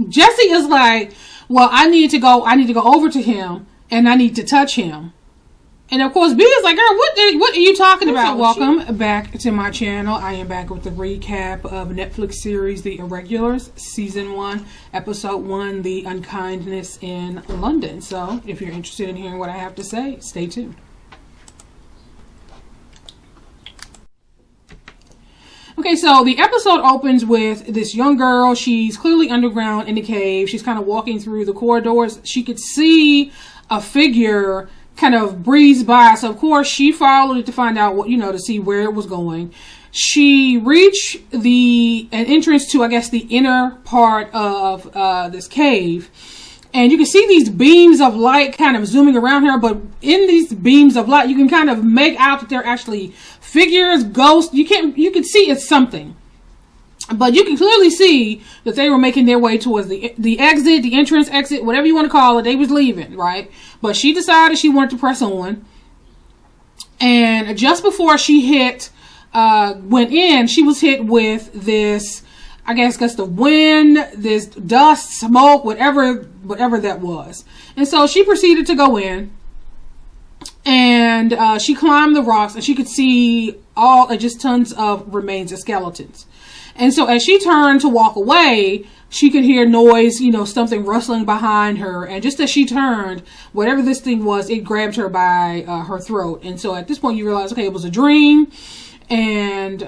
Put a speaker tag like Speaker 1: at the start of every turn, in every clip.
Speaker 1: Jesse is like, well, I need to go over to him and I need to touch him. And of course, B is like, girl, what are you talking about? Welcome back to my channel. I am back with the recap of Netflix series The Irregulars, Season 1, Episode 1, The Unkindness in London. So, if you're interested in hearing what I have to say, stay tuned. Okay, so the episode opens with this young girl. She's clearly underground in the cave. She's kind of walking through the corridors. She could see a figure kind of breeze by, so of course she followed it to find out what, to see where it was going. She reached an entrance to, I guess, the inner part of this cave, and you can see these beams of light kind of zooming around her, but in these beams of light you can kind of make out that they're actually figures, ghosts. You can see it's something, but you can clearly see that they were making their way towards the exit, the entrance, exit, whatever you want to call it. They was leaving, right? But she decided she wanted to press on. And just before she went in, she was hit with this, I guess the wind, this dust, smoke, whatever that was. And so she proceeded to go in. And she climbed the rocks and she could see just tons of remains of skeletons. And so as she turned to walk away, she could hear noise, something rustling behind her. And just as she turned, whatever this thing was, it grabbed her by her throat. And so at this point you realize, okay, it was a dream. And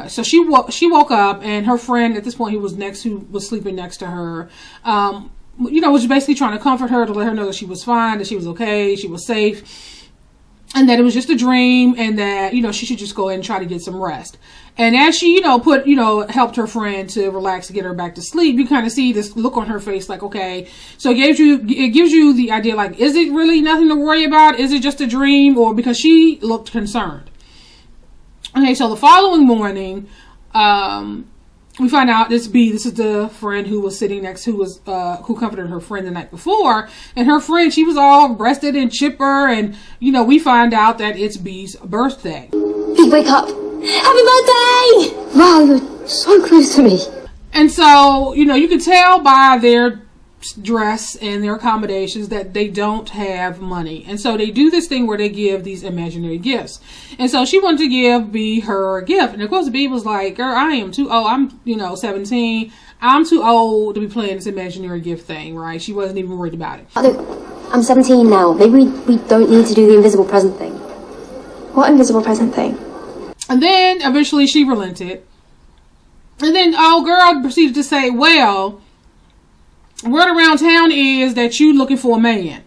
Speaker 1: so she woke up, and her friend at this point, who was sleeping next to her, was basically trying to comfort her, to let her know that she was fine, that she was okay, she was safe. And that it was just a dream, and that, she should just go ahead and try to get some rest. And as she, helped her friend to relax, to get her back to sleep, you kind of see this look on her face like, okay. So it gives you the idea, like, is it really nothing to worry about? Is it just a dream? Or because she looked concerned. Okay, so the following morning, we find out this is the friend who was sitting next, who comforted her friend the night before. And her friend, she was all rested and chipper. And, we find out that it's B's birthday.
Speaker 2: B, wake up. Happy birthday! Wow, you're so close to me.
Speaker 1: And so, you can tell by their dress and their accommodations that they don't have money. And so they do this thing where they give these imaginary gifts. And so she wanted to give B her gift. And of course B was like, girl, I am too old. I'm 17. I'm too old to be playing this imaginary gift thing, right? She wasn't even worried about it.
Speaker 2: I'm 17 now. Maybe we don't need to do the invisible present thing.
Speaker 3: What invisible present thing?
Speaker 1: And then eventually she relented. And then girl proceeded to say, well, word around town is that you looking for a man.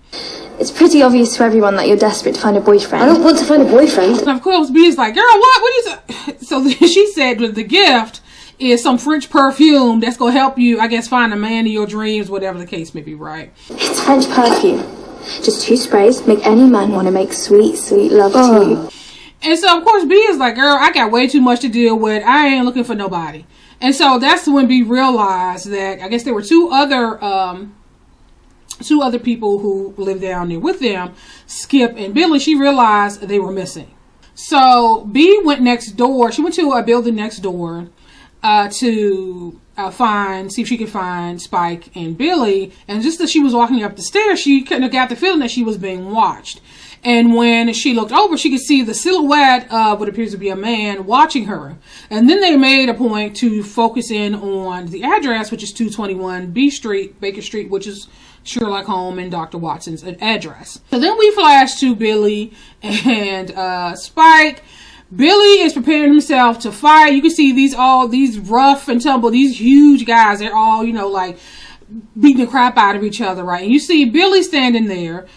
Speaker 3: It's pretty obvious to everyone that you're desperate to find a boyfriend.
Speaker 2: I don't want to find a boyfriend.
Speaker 1: And of course, B is like, girl, what? What is it? So she said that the gift is some French perfume that's going to help you, I guess, find a man in your dreams, whatever the case may be, right?
Speaker 3: It's French perfume. Just 2 sprays, make any man want to make sweet, sweet love to you.
Speaker 1: And so, of course, B is like, girl, I got way too much to deal with. I ain't looking for nobody. And so that's when B realized that, I guess there were two other people who lived down there with them, Skip and Billy. She realized they were missing. So B went next door. She went to a building next door to see if she could find Spike and Billy. And just as she was walking up the stairs, she couldn't have got the feeling that she was being watched. And when she looked over, she could see the silhouette of what appears to be a man watching her. And then they made a point to focus in on the address, which is 221 B Street, Baker Street, which is Sherlock Holmes and Dr. Watson's address. So then we flash to Billy and Spike. Billy is preparing himself to fight. You can see these rough and tumble, these huge guys. They're all, like beating the crap out of each other, right? And you see Billy standing there.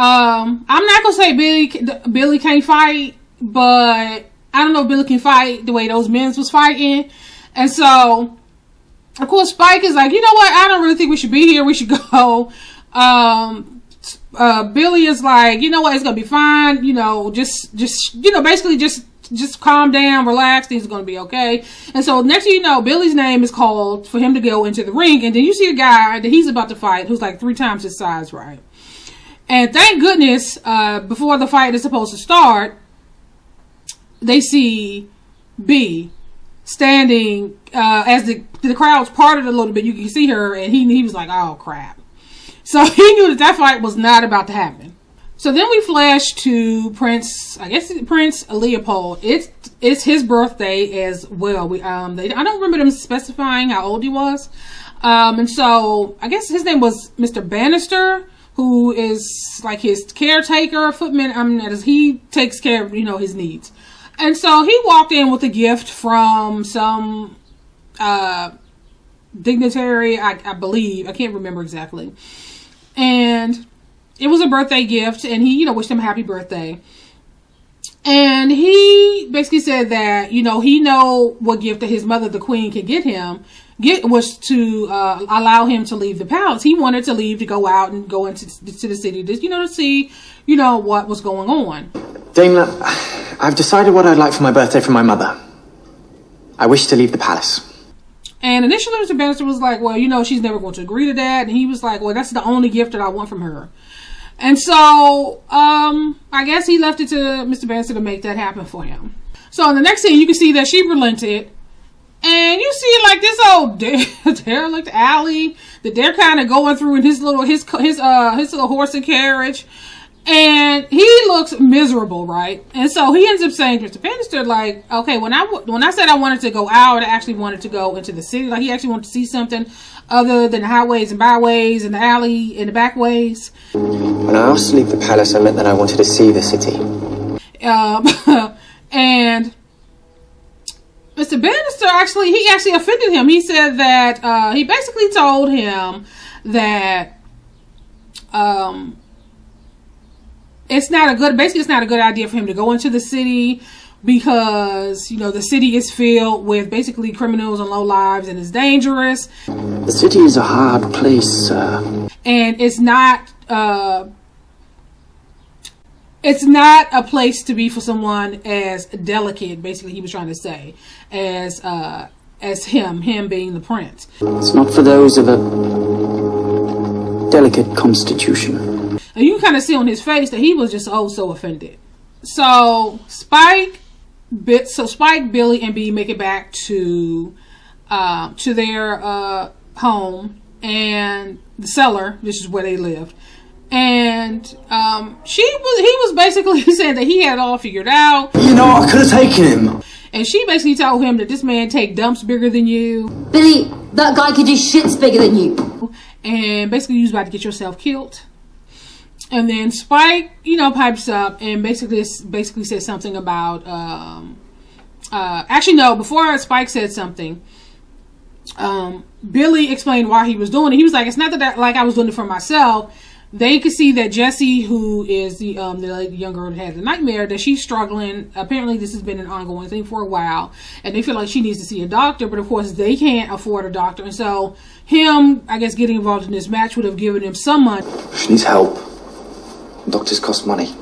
Speaker 1: I'm not gonna say Billy can't fight, but I don't know if Billy can fight the way those men was fighting. And so, of course, Spike is like, you know what? I don't really think we should be here. We should go. Billy is like, you know what? It's gonna be fine. Basically just calm down, relax. Things are gonna be okay. And so next thing you know, Billy's name is called for him to go into the ring, and then you see a guy that he's about to fight who's like 3 times his size, right? And thank goodness, before the fight is supposed to start, they see B standing as the crowd's parted a little bit. You can see her, and he was like, oh crap. So he knew that fight was not about to happen. So then we flash to Prince Leopold. It's his birthday as well. I don't remember them specifying how old he was. And so I guess his name was Mr. Bannister, who is like his caretaker, footman. As he takes care of, his needs. And so he walked in with a gift from some dignitary, I believe. I can't remember exactly. And it was a birthday gift, and he, wished him a happy birthday. And he basically said that, he know what gift that his mother, the queen, could was to allow him to leave the palace. He wanted to leave to go out and go into the city, to see, what was going on.
Speaker 4: Dame, I've decided what I'd like for my birthday from my mother. I wish to leave the palace.
Speaker 1: And initially, Mr. Bannister was like, well, she's never going to agree to that. And he was like, well, that's the only gift that I want from her. And so, I guess he left it to Mr. Bannister to make that happen for him. So in the next scene, you can see that she relented. And you see like this old derelict alley that they're kind of going through in his little horse and carriage. And he looks miserable, right? And so he ends up saying to Mr. Bannister, like, okay, when I said I wanted to go out, I actually wanted to go into the city. Like, he actually wanted to see something other than the highways and byways and the alley and the back ways.
Speaker 4: When I asked to leave the palace, I meant that I wanted to see the city.
Speaker 1: And Mr. Bannister he actually offended him. He said that he basically told him that it's not a good idea for him to go into the city because, the city is filled with basically criminals and low lives and it's dangerous.
Speaker 4: The city is a hard place, sir.
Speaker 1: And it's not a place to be for someone as delicate, basically he was trying to say, as him being the prince.
Speaker 4: It's not for those of a delicate constitution.
Speaker 1: And you can kind of see on his face that he was just so offended. So Spike, Billy, and B make it back to their home and the cellar. This is where they lived. And he was basically saying that he had it all figured out.
Speaker 4: I could have taken him.
Speaker 1: And she basically told him that this man take dumps bigger than you.
Speaker 2: Billy, that guy could do shits bigger than you.
Speaker 1: And basically you was about to get yourself killed. And then Spike, pipes up and basically says something about, actually no, before Spike said something, Billy explained why he was doing it. He was like, it's not that like I was doing it for myself. They could see that Jessie, who is the young girl that had the nightmare, that she's struggling. Apparently this has been an ongoing thing for a while. And they feel like she needs to see a doctor, but of course they can't afford a doctor. And so him, I guess, getting involved in this match would have given him some money.
Speaker 4: She needs help. Doctors cost money.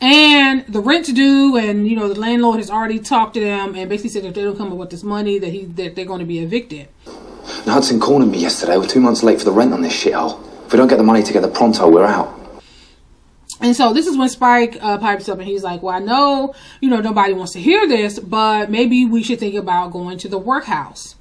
Speaker 1: And the rent to due, and the landlord has already talked to them and basically said if they don't come up with this money that they're going to be evicted.
Speaker 4: And Hudson cornered me yesterday. We're 2 months late for the rent on this shithole. If we don't get the money together pronto, we're out.
Speaker 1: And so this is when Spike pipes up and he's like, well, I know, nobody wants to hear this, but maybe we should think about going to the workhouse.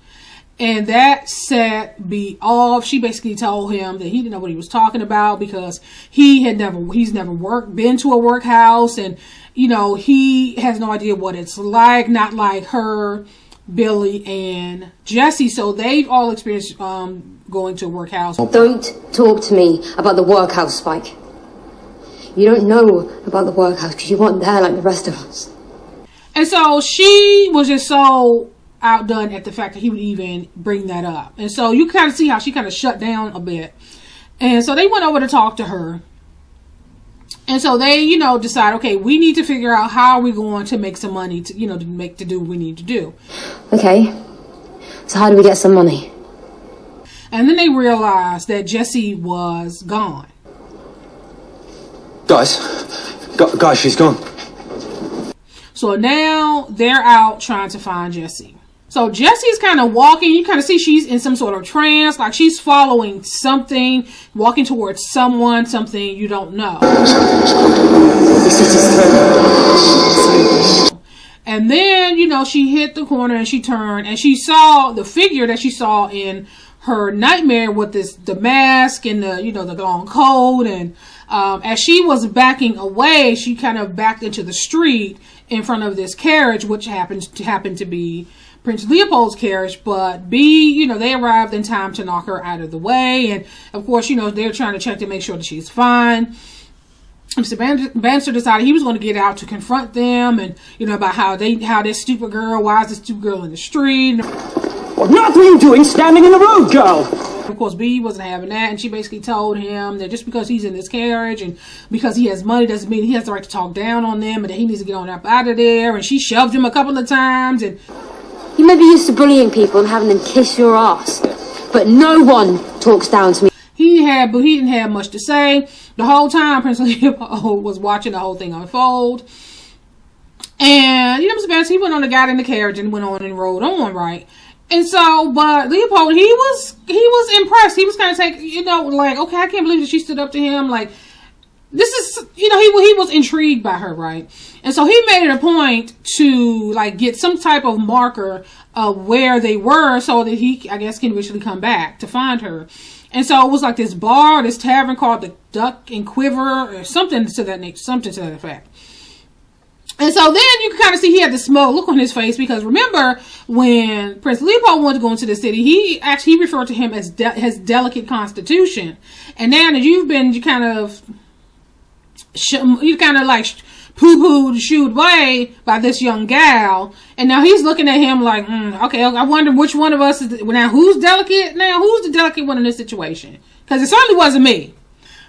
Speaker 1: And that set B off. She basically told him that he didn't know what he was talking about because he's never been to a workhouse, and he has no idea what it's like. Not like her, Billy, and Jessie. So they've all experienced going to a workhouse.
Speaker 2: Don't talk to me about the workhouse, Spike. You don't know about the workhouse because you weren't there like the rest of us.
Speaker 1: And so she was just so outdone at the fact that he would even bring that up. And so you kind of see how she kind of shut down a bit. And so they went over to talk to her. And so they, decide, okay, we need to figure out how are we going to make some money to, to do what we need to do.
Speaker 2: Okay. So how do we get some money?
Speaker 1: And then they realized that Jessie was gone.
Speaker 4: Guys, she's gone.
Speaker 1: So now they're out trying to find Jessie. So Jessie's kind of walking. You kind of see she's in some sort of trance, like she's following something, walking towards something you don't know. And then, you know, she hit the corner and she turned and she saw the figure that she saw in her nightmare with the mask and the, you know, the long coat. And as she was backing away, she kind of backed into the street in front of this carriage, which happened to be Prince Leopold's carriage. But B, you know, they arrived in time to knock her out of the way. And of course, you know, they're trying to check to make sure that she's fine. Mr. Bannister decided he was going to get out to confront them, and you know, about how this stupid girl, why is this stupid girl in the street?
Speaker 5: What on earth are you doing standing in the road, girl?
Speaker 1: Of course, B wasn't having that, and she basically told him that just because he's in this carriage and because he has money doesn't mean he has the right to talk down on them, and that he needs to get on up out of there. And she shoved him a couple of times. And
Speaker 2: You may be used to bullying people and having them kiss your ass, but no one talks down to me.
Speaker 1: He didn't have much to say. The whole time, Prince Leopold was watching the whole thing unfold. And, you know, Mr. Bannister, he went on and got in the carriage and went on and rode on, right? And so, but Leopold, he was impressed. He was kind of taking, you know, like, okay, I can't believe that she stood up to him. Like, this is, you know, he was intrigued by her, right? And so he made it a point to, like, get some type of marker of where they were so that he, I guess, can eventually come back to find her. And so it was like this bar, this tavern called the Duck and Quiver, or something to that effect. And so then you can kind of see he had the smoke look on his face, because remember when Prince Leopold wanted to go into the city, he referred to him as his delicate constitution. And now that you kind of like poo-pooed, shooed away by this young gal, and now he's looking at him like, okay, I wonder which one of us is now who's delicate? Now who's the delicate one in this situation? Because it certainly wasn't me.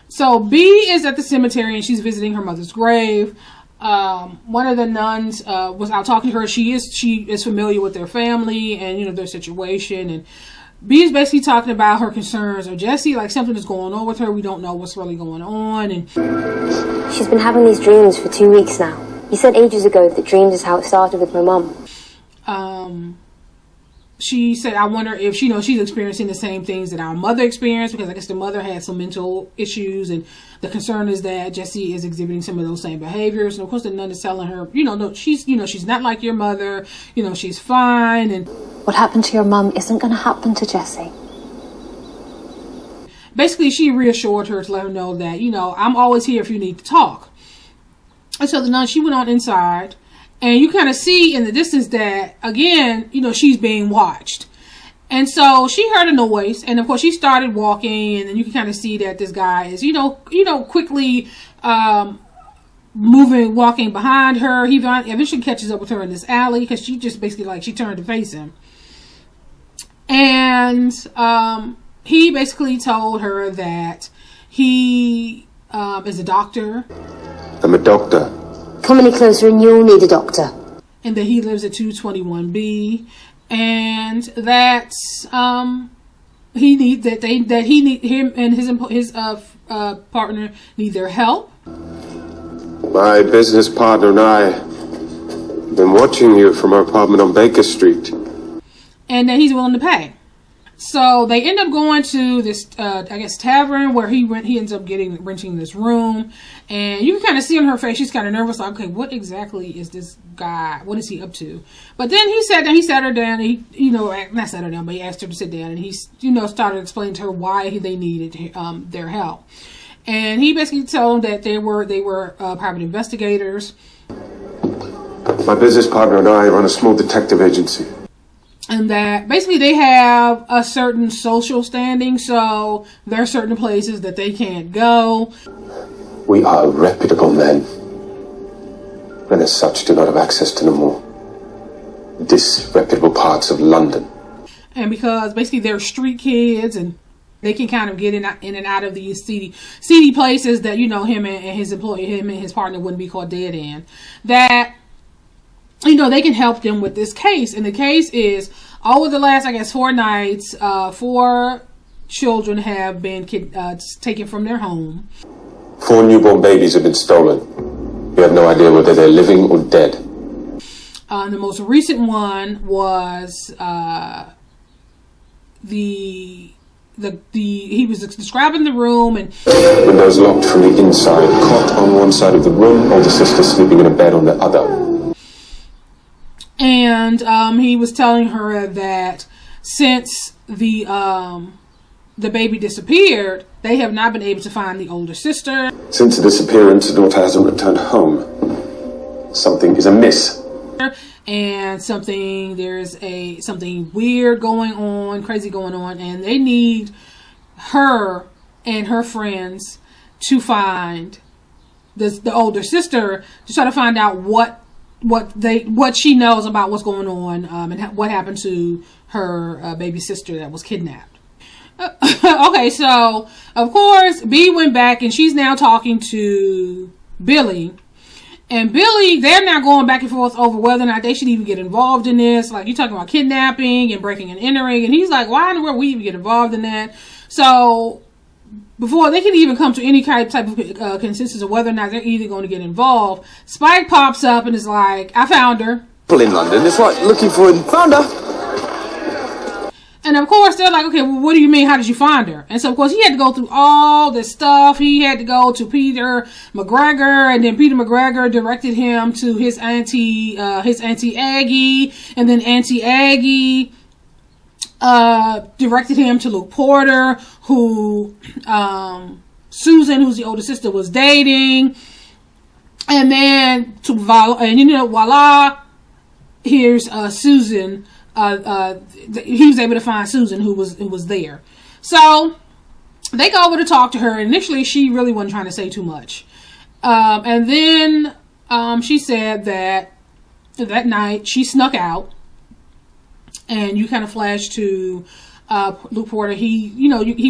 Speaker 1: So B is at the cemetery and she's visiting her mother's grave. One of the nuns was out talking to her. She is familiar with their family and, you know, their situation, and B is basically talking about her concerns of Jessie, like something is going on with her. We don't know what's really going on. And
Speaker 2: She's been having these dreams for 2 weeks now. You said ages ago that dreams is how it started with my mum.
Speaker 1: She said, I wonder if she's experiencing the same things that our mother experienced, because I guess the mother had some mental issues, and the concern is that Jessie is exhibiting some of those same behaviors. And of course the nun is telling her, no, she's not like your mother, she's fine. And
Speaker 3: what happened to your mum isn't going to happen to Jessie.
Speaker 1: Basically, she reassured her to let her know that, I'm always here if you need to talk. And so the nun, she went on inside. And you kind of see in the distance that, again, she's being watched. And so she heard a noise. And, of course, she started walking. And then you can kind of see that this guy is, quickly walking behind her. He eventually catches up with her in this alley because she just basically, she turned to face him. And he basically told her that he is a doctor.
Speaker 6: I'm a doctor.
Speaker 2: Come any closer and you'll need a doctor.
Speaker 1: And that he lives at 221B, and that him and his partner need their help.
Speaker 6: My business partner and I have been watching you from our apartment on Baker Street.
Speaker 1: And that he's willing to pay. So they end up going to this, tavern where he ends up renting this room. And you can kind of see on her face, she's kind of nervous. Like, okay, what exactly is this guy? What is he up to? But then he sat her down. And not sat her down, but he asked her to sit down. And he, started explaining to her why they needed their help. And he basically told them that they were private investigators.
Speaker 6: My business partner and I run a small detective agency.
Speaker 1: And that basically they have a certain social standing, so there are certain places that they can't go.
Speaker 6: We are reputable men, and as such do not have access to the more disreputable parts of London.
Speaker 1: And because basically they're street kids, and they can kind of get in and out of these seedy places that him and his partner wouldn't be caught dead in. That they can help them with this case. And the case is, over the last, 4 nights, 4 children have been taken from their home.
Speaker 6: 4 newborn babies have been stolen. We have no idea whether they're living or dead.
Speaker 1: The most recent one was he was describing the room, and
Speaker 6: windows locked from the inside, cot on one side of the room, older sister sleeping in a bed on the other.
Speaker 1: And he was telling her that since the baby disappeared, they have not been able to find the older sister.
Speaker 6: Since the disappearance, the daughter hasn't returned home. Something is amiss.
Speaker 1: And there's something weird going on, crazy going on, and they need her and her friends to find the older sister to try to find out what she knows about what's going on, and what happened to her baby sister that was kidnapped. Okay, so of course B went back and she's now talking to Billy, and Billy, they're now going back and forth over whether or not they should even get involved in this. Like, you're talking about kidnapping and breaking and entering, and he's like, why in the world would we even get involved in that? So before they can even come to any type of consensus of whether or not they're either going to get involved, Spike pops up and is like, I found her.
Speaker 7: People in London, it's like looking for a found her.
Speaker 1: And of course, they're like, okay, well, what do you mean? How did you find her? And so, of course, he had to go through all this stuff. He had to go to Peter McGregor, and then Peter McGregor directed him to his auntie Aggie, and then Auntie Aggie directed him to Luke Porter, who Susan, who's the older sister, was dating. And then voila, here's Susan. He was able to find Susan, who was there. So they go over to talk to her. Initially, she really wasn't trying to say too much. And then she said that night she snuck out, and you kind of flash to Luke Porter. He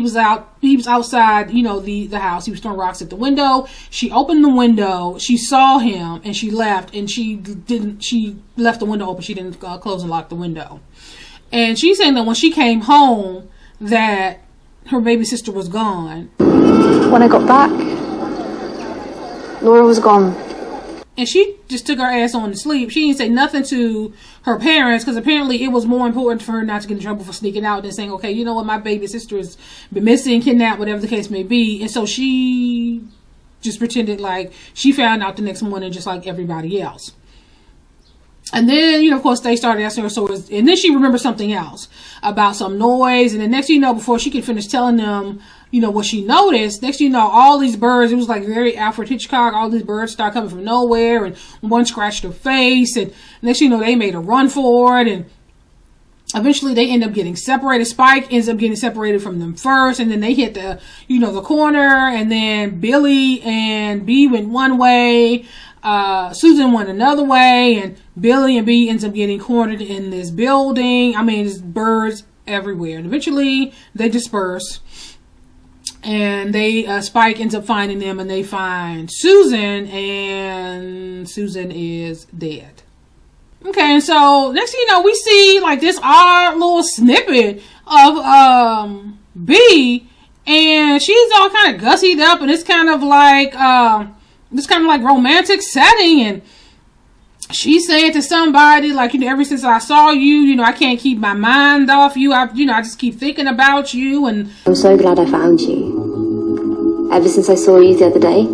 Speaker 1: was outside, the house. He was throwing rocks at the window. She opened the window. She saw him, and she left. And she left the window open. She didn't close and lock the window. And she's saying that when she came home, that her baby sister was gone.
Speaker 3: When I got back, Laura was gone.
Speaker 1: And she just took her ass on to sleep. She didn't say nothing to her parents, because apparently it was more important for her not to get in trouble for sneaking out than saying, okay, you know what, my baby sister has been missing, kidnapped, whatever the case may be. And so she just pretended like she found out the next morning just like everybody else. And then, of course, they started asking her, and then she remembered something else about some noise. And the next thing you know, before she could finish telling them, what she noticed, next thing you know, all these birds, it was like very Alfred Hitchcock, all these birds start coming from nowhere, and one scratched her face, and next thing you know, they made a run for it, and eventually they end up getting separated. Spike ends up getting separated from them first, and then they hit the corner, and then Billy and B went one way, Susan went another way, and Billy and B ends up getting cornered in this building. I mean, there's birds everywhere, and eventually they disperse. And Spike ends up finding them, and they find Susan, and Susan is dead. Okay, and so next thing you know, we see like this odd little snippet of B, and she's all kind of gussied up, and it's kind of like romantic setting, and she's saying to somebody like, ever since I saw you, I can't keep my mind off you. I just keep thinking about you, and
Speaker 2: I'm so glad I found you. Ever since I saw you the other day,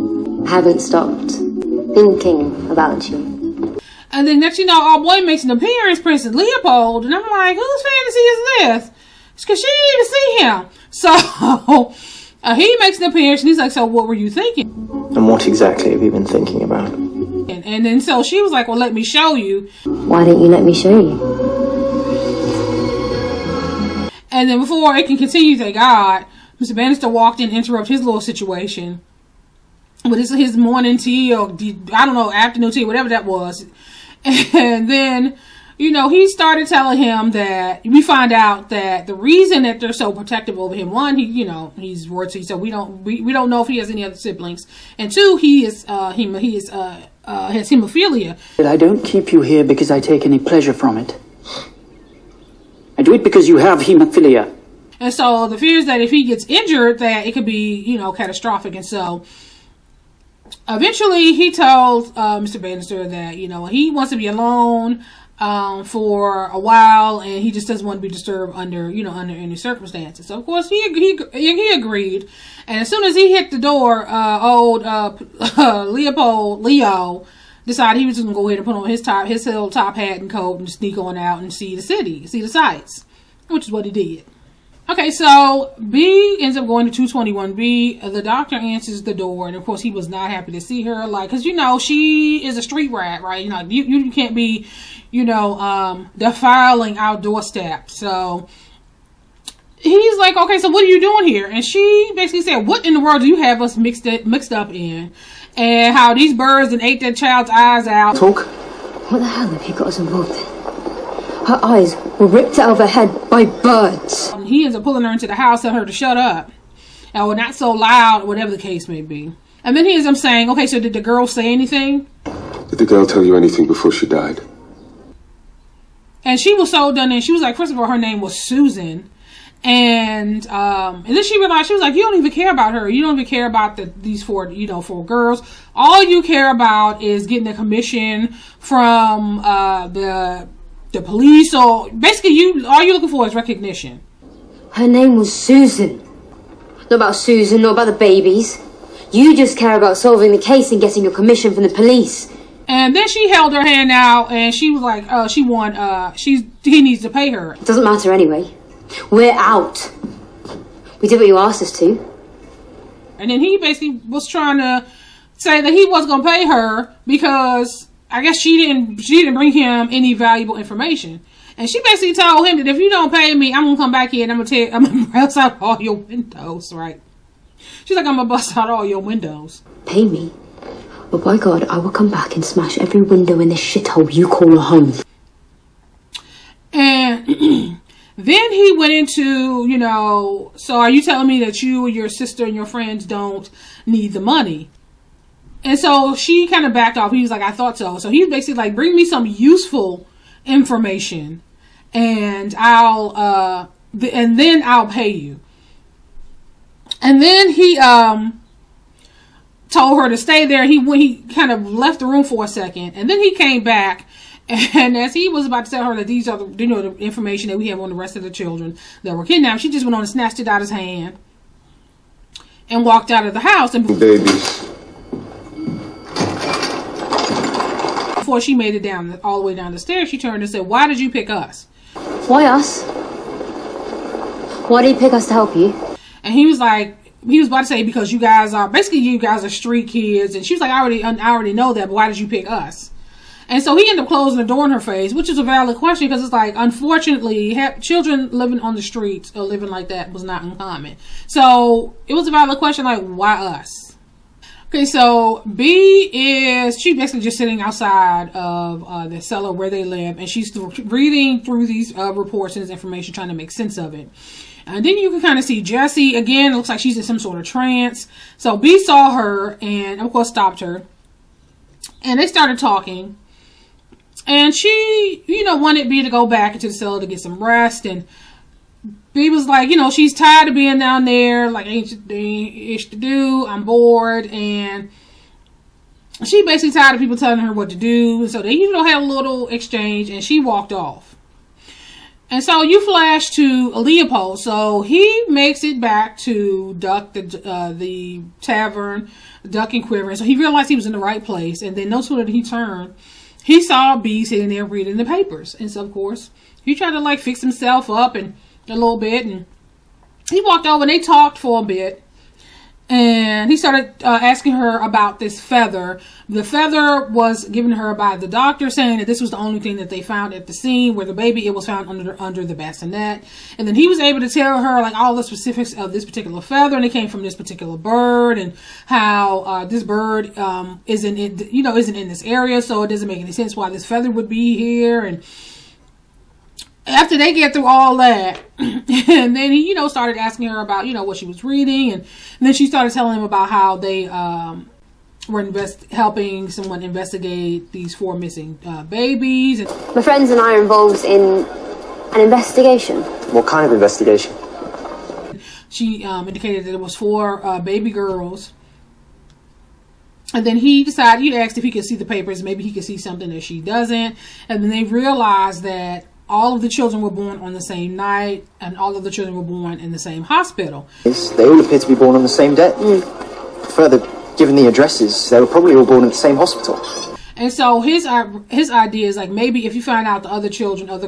Speaker 2: I haven't stopped thinking about you.
Speaker 1: And then next you know, our boy makes an appearance, Princess Leopold, and I'm like, whose fantasy is this? It's because she didn't even see him. So he makes an appearance, and he's like, so what were you thinking?
Speaker 4: And what exactly have you been thinking about?
Speaker 1: And then so she was like, well, let me show you.
Speaker 2: Why didn't you let me show you?
Speaker 1: And then before it can continue, thank God, Mr. Bannister walked in and interrupted his little situation. But it's his morning tea, or I don't know, afternoon tea, whatever that was. And then, he started telling him that we find out that the reason that they're so protective over him, one, he's royalty, so we don't know if he has any other siblings, and two, he has hemophilia.
Speaker 5: I don't keep you here because I take any pleasure from it. I do it because you have hemophilia.
Speaker 1: And so the fear is that if he gets injured, that it could be, catastrophic. And so eventually he told Mr. Bannister that, he wants to be alone for a while, and he just doesn't want to be disturbed under any circumstances. So of course he agreed. And as soon as he hit the door, old Leo decided he was just gonna go ahead and put on his little top hat and coat and sneak on out and see the city, see the sights, which is what he did. Okay, so B ends up going to 221B. The doctor answers the door, and of course he was not happy to see her, like, because you know she is a street rat, right? You know, you can't be, you know, defiling our doorstep. So he's like, okay, so what are you doing here? And she basically said, what in the world do you have us mixed up in? And how these birds ate that child's eyes out.
Speaker 2: Talk. What the hell have you got us involved in? Her eyes were ripped out of her head by birds.
Speaker 1: He ends up pulling her into the house, telling her to shut up. Or not so loud, whatever the case may be. And then he ends up saying, okay, so did the girl say anything?
Speaker 6: Did the girl tell you anything before she died?
Speaker 1: And she was so done in. She was like, first of all, her name was Susan. And then she realized, she was like, you don't even care about her. You don't even care about these four girls. All you care about is getting a commission from the police. So basically, all you're looking for is recognition.
Speaker 2: Her name was Susan. Not about Susan, not about the babies. You just care about solving the case and getting your commission from the police.
Speaker 1: And then she held her hand out, and she was like, she won. He needs to pay her.
Speaker 2: It doesn't matter anyway. We're out. We did what you asked us to.
Speaker 1: And then he basically was trying to say that he wasn't going to pay her because I guess she didn't bring him any valuable information. And she basically told him that if you don't pay me, I'm going to come back here and I'm going to bust out all your windows, right? She's like, I'm going to bust out all your windows.
Speaker 2: Pay me? But by God, I will come back and smash every window in this shithole you call a home.
Speaker 1: And then he went into, you know, so are you telling me that you and your sister and your friends don't need the money? And so she kind of backed off. He was like, I thought so. So he's basically like, bring me some useful information and and then I'll pay you. And then he told her to stay there. He kind of left the room for a second, and then he came back. And as he was about to tell her that these are the information that we have on the rest of the children that were kidnapped, she just went on and snatched it out of his hand and walked out of the house. And
Speaker 6: Babies.
Speaker 1: Before she made it all the way down the stairs, she turned and said, "Why did you pick us?"
Speaker 2: Why us? Why did you pick us to help you?
Speaker 1: And he was about to say, because you guys are street kids. And she was like, I already know that, but why did you pick us? And so he ended up closing the door in her face, which is a valid question because it's like, unfortunately, children living on the streets or living like that was not uncommon. So it was a valid question, like, why us? Okay, so she basically just sitting outside of the cellar where they live, and she's reading through these reports and this information, trying to make sense of it. And then you can kind of see Jessie again. It looks like she's in some sort of trance. So B saw her and, of course, stopped her, and they started talking. And she, wanted B to go back into the cellar to get some rest. And B was like, she's tired of being down there. Like, ain't ish to do. I'm bored. And she basically tired of people telling her what to do. So they, had a little exchange, and she walked off. And so you flash to Leopold. So he makes it back to Duck, the tavern, Duck and Quiver. So he realized he was in the right place. And then no sooner did he turn, he saw B sitting there reading the papers. And so, of course, he tried to, fix himself up and a little bit. And he walked over and they talked for a bit. And he started asking her about this feather. The feather was given to her by the doctor, saying that this was the only thing that they found at the scene where the baby, it was found under the bassinet. And then he was able to tell her all the specifics of this particular feather, and it came from this particular bird, and how this bird isn't in this area, so it doesn't make any sense why this feather would be here. And after they get through all that, and then he, started asking her about, what she was reading, and then she started telling him about how they were helping someone investigate these 4 missing babies. And
Speaker 2: my friends and I are involved in an investigation.
Speaker 4: What kind of investigation?
Speaker 1: She indicated that it was 4 baby girls. And then he asked if he could see the papers. Maybe he could see something that she doesn't. And then they realized that all of the children were born on the same night, and all of the children were born in the same hospital.
Speaker 4: They all appear to be born on the same day. Further, given the addresses, they were probably all born at the same hospital.
Speaker 1: And so his idea is like, maybe if you find out the other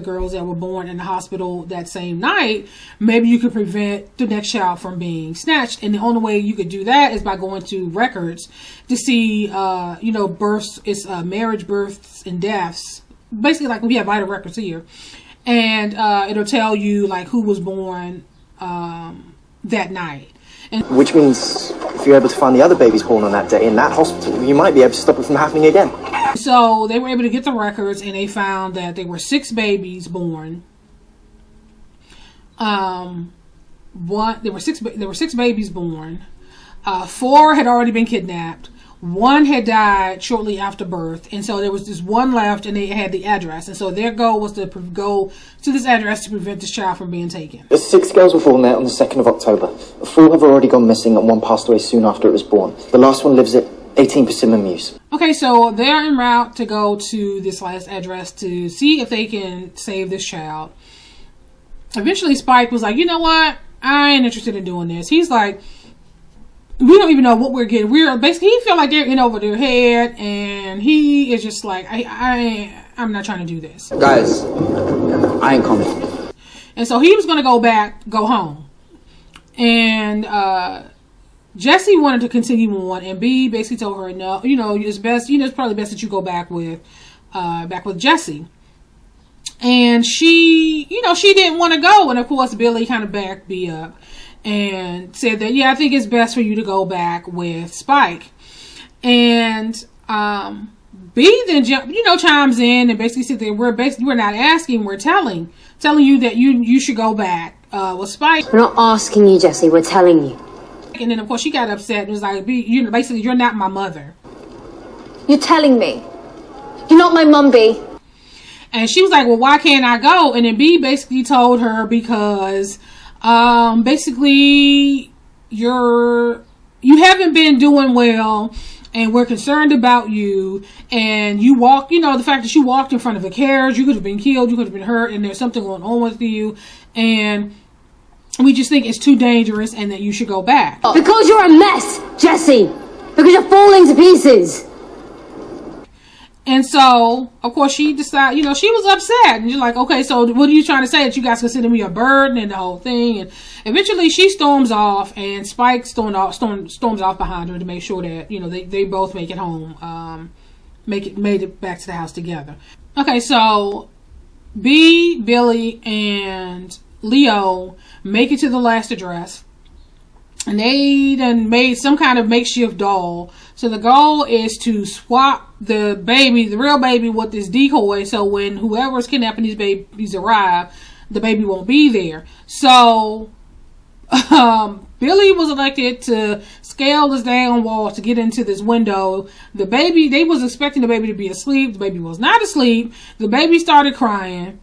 Speaker 1: girls that were born in the hospital that same night, maybe you could prevent the next child from being snatched. And the only way you could do that is by going to records to see, births, it's marriage, births, and deaths. Basically, like we have vital records here. And it'll tell you like who was born that night.
Speaker 4: Which means if you're able to find the other babies born on that day in that hospital, you might be able to stop it from happening again.
Speaker 1: So they were able to get the records, and they found that there were 6 babies born. There were six babies born. 4 had already been kidnapped. 1 had died shortly after birth, and so there was this 1 left, and they had the address. And so their goal was to go to this address to prevent this child from being taken.
Speaker 4: The 6 girls were born there on the 2nd of October. 4 have already gone missing, and 1 passed away soon after it was born. The last one lives at 18 Persimmon Mews.
Speaker 1: Okay, so they're en route to go to this last address to see if they can save this child. Eventually, Spike was like, you know what? I ain't interested in doing this. He's like, we don't even know what we're getting. We're basically, he feel like they're in over their head, and he is just like, I'm not trying to do this.
Speaker 7: Guys, I ain't coming.
Speaker 1: And so he was going to go home. And Jessie wanted to continue on, and B basically told her, no, it's best, it's probably best that you go back with Jessie. And she didn't want to go. And of course, Billy kind of backed B up and said that, yeah, I think it's best for you to go back with Spike. And B then chimes in and basically said that we're not asking, we're telling you that you should go back with Spike.
Speaker 2: We're not asking you, Jessie, we're telling you.
Speaker 1: And then of course she got upset and was like, B, basically you're not my mother.
Speaker 3: You're telling me. You're not my mum, B.
Speaker 1: And she was like, well, why can't I go? And then B basically told her because basically you haven't been doing well, and we're concerned about you, and you walk, the fact that you walked in front of a carriage, you could have been killed, you could have been hurt, and there's something going on with you, and we just think it's too dangerous and that you should go back.
Speaker 2: Because you're a mess, Jessie! Because you're falling to pieces!
Speaker 1: And so, of course, she decided, she was upset. And she's like, okay, so what are you trying to say? That you guys consider me a burden and the whole thing? And eventually she storms off, and Spike storms off behind her to make sure that, they both make it home, made it back to the house together. Okay, so B, Billy, and Leo make it to the last address. And they then made some kind of makeshift doll. So the goal is to swap the real baby, with this decoy. So when whoever's kidnapping these babies arrive, the baby won't be there. So Billy was elected to scale this down wall to get into this window. They was expecting the baby to be asleep. The baby was not asleep. The baby started crying.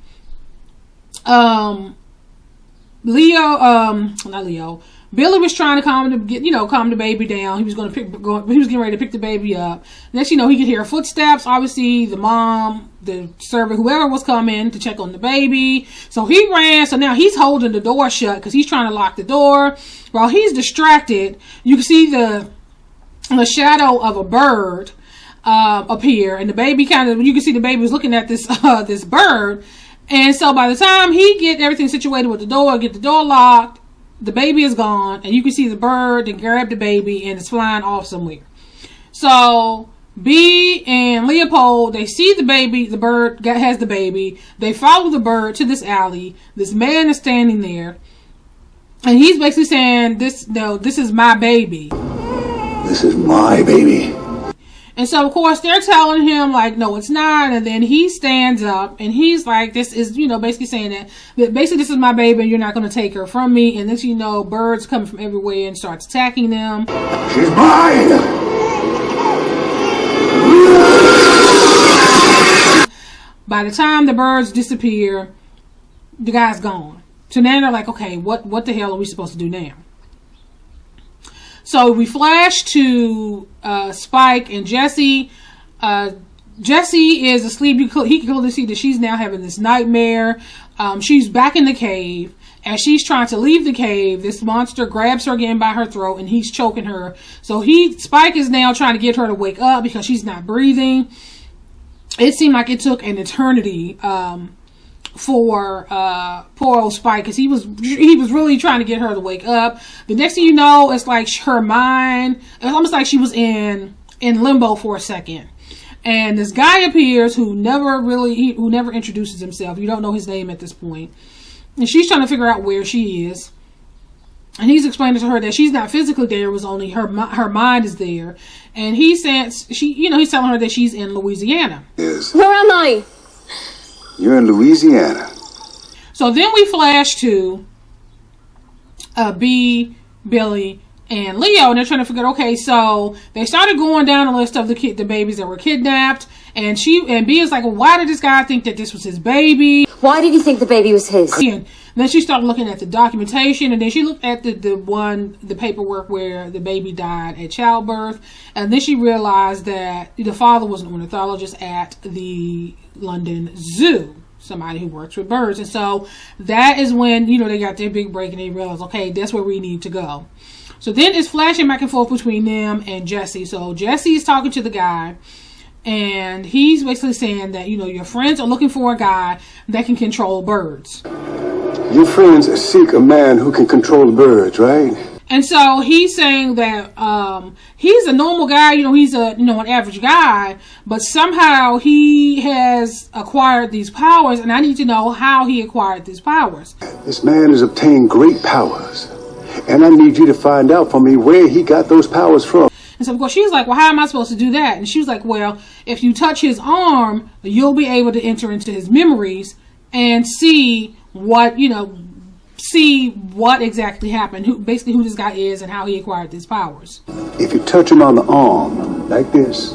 Speaker 1: Billy was trying to calm the baby down. He was getting ready to pick the baby up. Next, he could hear footsteps. Obviously, the mom, the servant, whoever was coming to check on the baby. So he ran. So now he's holding the door shut because he's trying to lock the door. While he's distracted, you can see the shadow of a bird appear, and the baby you can see the baby was looking at this this bird. And so by the time he get everything situated with the door, get the door locked, the baby is gone, and you can see the bird and grab the baby, and it's flying off somewhere. So B and Leopold, they see the baby, the bird has the baby. They follow the bird to this alley. This man is standing there, and he's basically saying, this is my baby.
Speaker 8: This is my baby.
Speaker 1: And so, of course, they're telling him, like, no, it's not. And then he stands up, and he's like, this is, basically saying that basically this is my baby, and you're not going to take her from me. And then, birds come from everywhere and starts attacking them.
Speaker 8: She's mine!
Speaker 1: By the time the birds disappear, the guy's gone. So now they're like, okay, what the hell are we supposed to do now? So we flash to Spike and Jessie. Jessie is asleep. He can clearly see that she's now having this nightmare. She's back in the cave. As she's trying to leave the cave, this monster grabs her again by her throat, and he's choking her. So Spike is now trying to get her to wake up because she's not breathing. it seemed like it took an eternity for poor old Spike, because he was really trying to get her to wake up. The next thing you know, it's like her mind, it's almost like she was in limbo for a second. And this guy appears who never introduces himself. You don't know his name at this point. And she's trying to figure out where she is. And he's explaining to her that she's not physically there. It was only her mind is there. And he's saying, he's telling her that she's in Louisiana.
Speaker 8: Yes.
Speaker 2: Where am I?
Speaker 8: You're in Louisiana.
Speaker 1: So then we flash to B, Billy, and Leo, and they're trying to figure out, okay, so they started going down a list of the babies that were kidnapped, and B is like, well, why did this guy think that this was his baby?
Speaker 2: Why did he think the baby was his?
Speaker 1: And then she started looking at the documentation, and then she looked at the paperwork where the baby died at childbirth, and then she realized that the father was an ornithologist at the London Zoo, somebody who works with birds. And so that is when, they got their big break and they realized, okay, that's where we need to go. So then it's flashing back and forth between them and Jesse. So Jesse is talking to the guy, and he's basically saying that, your friends are looking for a guy that can control birds.
Speaker 6: Your friends seek a man who can control birds, right?
Speaker 1: And so he's saying that he's a normal guy, he's an average guy, but somehow he has acquired these powers, and I need to know how he acquired these powers.
Speaker 6: This man has obtained great powers, and I need you to find out for me where he got those powers from.
Speaker 1: And so, of course, she's like, well, how am I supposed to do that? And she was like, well, if you touch his arm, you'll be able to enter into his memories and see what exactly happened, who this guy is and how he acquired these powers.
Speaker 6: If you touch him on the arm, like this,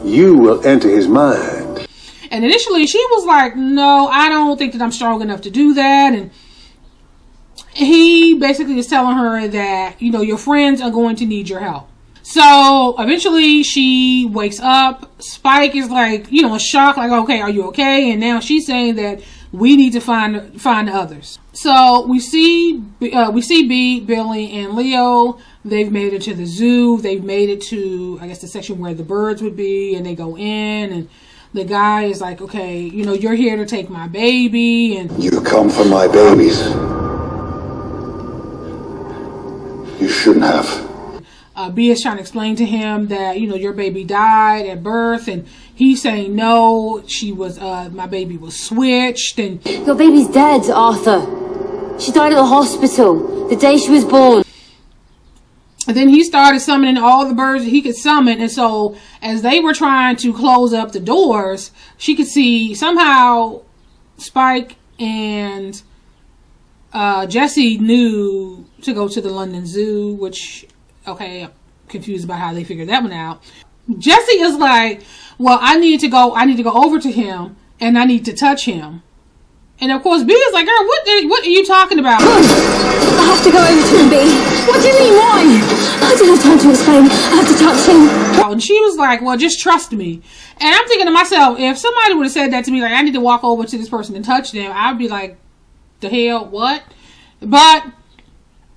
Speaker 6: you will enter his mind.
Speaker 1: And initially, she was like, no, I don't think that I'm strong enough to do that. And he basically is telling her that, your friends are going to need your help. So eventually she wakes up. Spike is like, in shock, like, okay, are you okay? And now she's saying that we need to find others. So we see B, Billy, and Leo. They've made it to the zoo. They've made it to, I guess, the section where the birds would be, and they go in, and the guy is like, okay, you're here to take my baby, and
Speaker 8: You come for my babies. You shouldn't have.
Speaker 1: B is trying to explain to him that, your baby died at birth, and he's saying, no, my baby was switched, and
Speaker 2: Your baby's dead, Arthur. She died at the hospital the day she was born.
Speaker 1: And then he started summoning all the birds that he could summon. And so as they were trying to close up the doors, she could see somehow Spike and Jesse knew to go to the London Zoo, which, okay, I'm confused about how they figured that one out. Jesse is like, well, I need to go over to him and I need to touch him. And of course, B is like, girl, what are you talking about?
Speaker 3: I have to go over to him, B. What do you mean, why? I didn't have time to explain. I have to touch him.
Speaker 1: And she was like, well, just trust me. And I'm thinking to myself, if somebody would have said that to me, like, I need to walk over to this person and touch them, I'd be like, the hell, what? But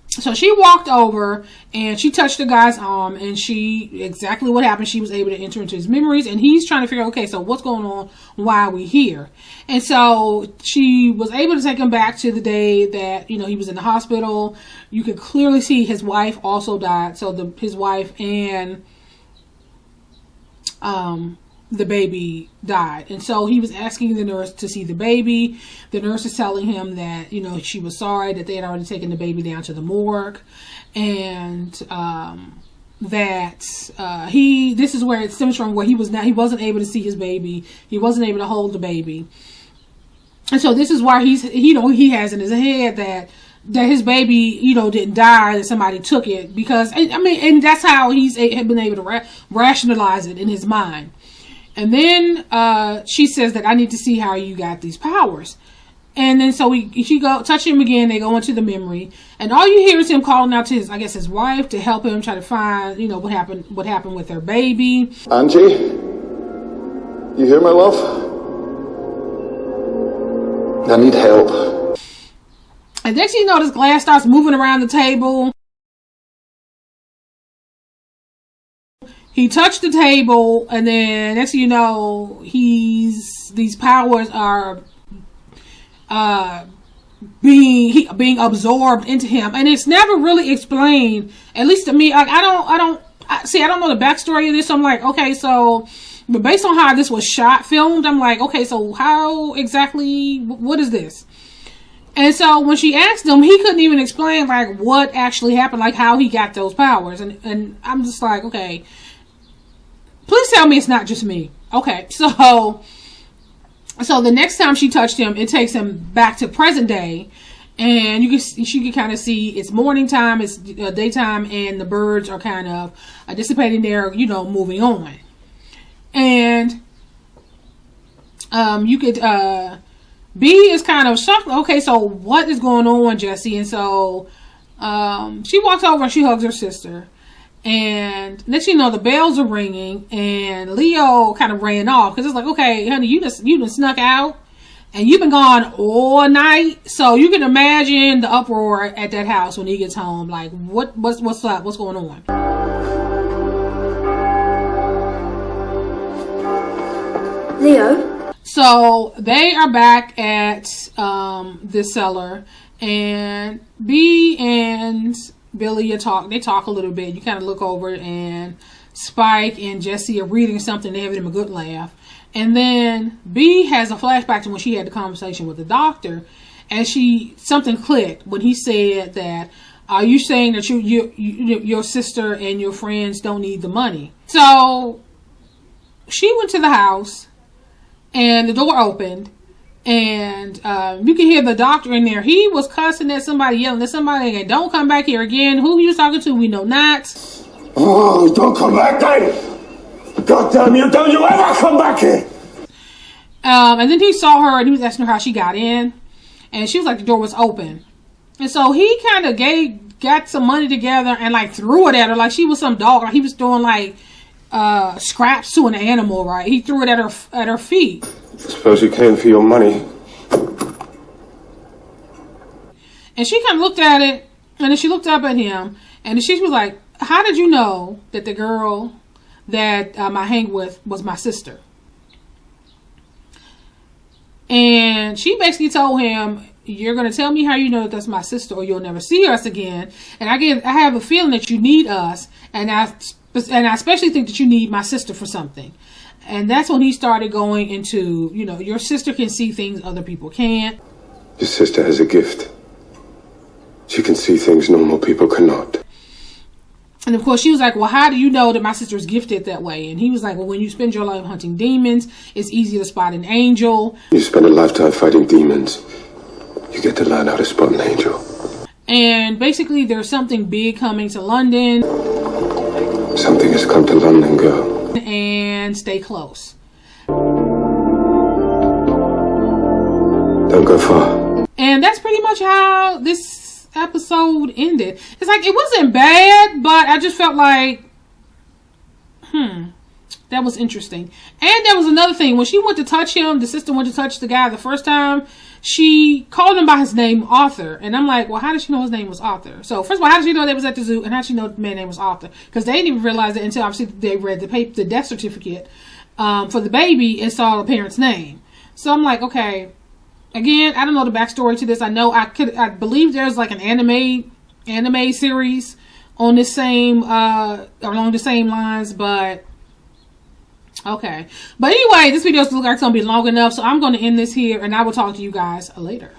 Speaker 1: so she walked over and she touched the guy's arm, and exactly what happened, she was able to enter into his memories, and he's trying to figure out, okay, so what's going on? Why are we here? And so she was able to take him back to the day that, he was in the hospital. You could clearly see his wife also died. So his wife and the baby died. And so he was asking the nurse to see the baby. The nurse is telling him that, she was sorry that they had already taken the baby down to the morgue, and that this is where it stems from, where he wasn't able to see his baby. He wasn't able to hold the baby. And so this is why he has in his head that his baby, didn't die, that somebody took it, because, and that's how he's been able to rationalize it in his mind. And then she says that I need to see how you got these powers. And then so she go touch him again. They go into the memory, and all you hear is him calling out to his wife to help him try to find, what happened with their baby.
Speaker 6: Angie, you hear my love? I need help.
Speaker 1: And next thing you know, this glass starts moving around the table. he touched the table, and then next thing you know, these powers are being absorbed into him, and it's never really explained, at least to me. Like, I don't know the backstory of this, so I'm like, okay, so, but based on how this was filmed, I'm like, okay, so how exactly, what is this? And so when she asked him, he couldn't even explain like what actually happened, like how he got those powers, and I'm just like, okay, please tell me it's not just me. Okay, so the next time she touched him, it takes him back to present day, and she can kind of see it's morning time, it's daytime, and the birds are kind of dissipating there, moving on. And you could B is kind of shocked. Okay, so what is going on, Jesse? And so she walks over and she hugs her sister. And next you know, the bells are ringing, and Leo kind of ran off because it's like, okay, honey, you done snuck out, and you've been gone all night. So you can imagine the uproar at that house when he gets home. Like, what's up? What's going on?
Speaker 2: Leo?
Speaker 1: So they are back at this cellar, and B and Billy they talk a little bit. You kind of look over, and Spike and Jesse are reading something. They're having a good laugh. And then B has a flashback to when she had the conversation with the doctor, and something clicked when he said that, are you saying that your sister and your friends don't need the money? So she went to the house, and the door opened, and you can hear the doctor in there. He was cussing at somebody, yelling at somebody, and don't come back here again. Who he was talking to, we know not.
Speaker 9: Oh, don't come back there! God damn you, don't you ever come back here!
Speaker 1: And then he saw her, and he was asking her how she got in, and she was like, the door was open. And so he kind of got some money together and like threw it at her like she was some dog. Like he was throwing like scraps to an animal, right? He threw it at her feet.
Speaker 6: I suppose you came for your money.
Speaker 1: And she kind of looked at it, and then she looked up at him, and she was like, how did you know that the girl that I hang with was my sister? And she basically told him, you're going to tell me how you know that that's my sister, or you'll never see us again. And I have a feeling that you need us, and I especially think that you need my sister for something. And that's when he started going into, your sister can see things other people can't.
Speaker 6: Your sister has a gift. She can see things normal people cannot.
Speaker 1: And of course, she was like, well, how do you know that my sister is gifted that way? And he was like, well, when you spend your life hunting demons, it's easy to spot an angel.
Speaker 6: You spend a lifetime fighting demons, you get to learn how to spot an angel.
Speaker 1: And basically, there's something big coming to London.
Speaker 6: Something has come to London, girl.
Speaker 1: And stay close.
Speaker 6: Don't go far.
Speaker 1: And that's pretty much how this episode ended. It's like, it wasn't bad, but I just felt like, that was interesting. And there was another thing. When she went to touch him, the sister went to touch the guy the first time, she called him by his name, Arthur. And I'm like, well, how did she know his name was Arthur? So first of all, how did she know they was at the zoo? And how did she know the man's name was Arthur? Because they didn't even realize it until obviously they read the death certificate for the baby and saw the parent's name. So I'm like, okay. Again, I don't know the backstory to this. I know I believe there's like an anime series on this same along the same lines, but okay. But anyway, this video looks like it's gonna be long enough, so I'm gonna end this here, and I will talk to you guys later.